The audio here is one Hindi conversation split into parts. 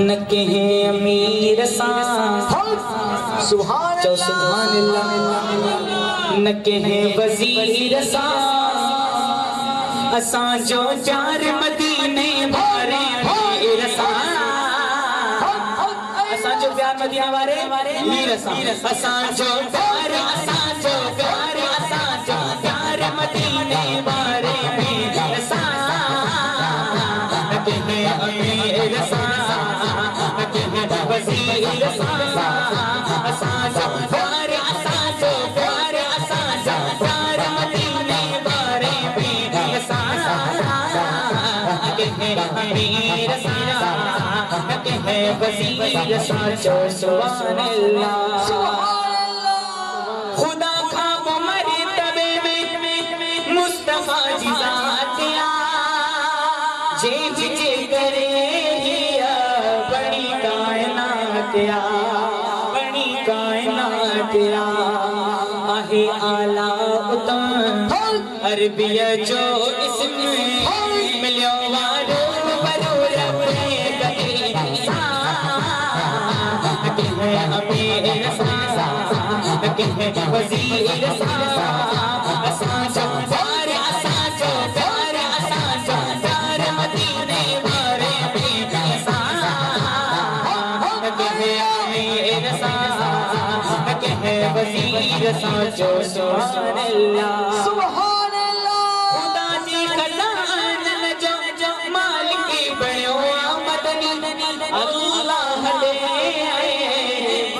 न कहे अमीर सा सुभान अल्लाह, न कहे वजीर सा असां जो चार मदीने वारे वीर सा, असां जो प्यार मदीना वारे वीर सा, असां जो प्यार मदीने वारे वीर सा, न कहे अमीर सा न कहे वजीर सा असां जो प्यार मदीने वारे वीर सा, अमीर सा न कहे वजीर सा जो सुभान अल्लाह। खुदा का वो मर्तबे में मुस्तफा जी ज़ात जे करे बड़ी कायनात बड़ी कायनात आहे आला उतम अरबिया जो इसमें मिलियो वारो बरूर अमीर सा कहे वजीर सा असां जो प्यार मदीने वारे वीर सा, कहे अमीर सा कहे वजीर सा जो सुभान अल्लाह। सुभान अल्लाह। खुदा जी खजान जो मालिक बणियो मदनी अल्लाह दे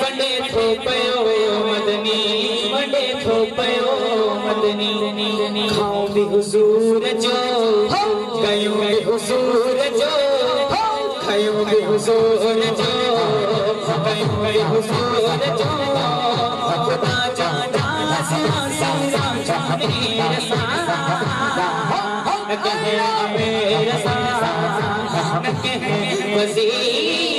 वडे थो पयो मदनी वडे थो पयो मदनी, खाऊं भी हुजूर जो कयूं भी हुजूर जो कयूं भी हुजूर जो कयूं भी हुजूर जो खुदा जाना अमीर सा न कहे अमीर सा न कहे वजीर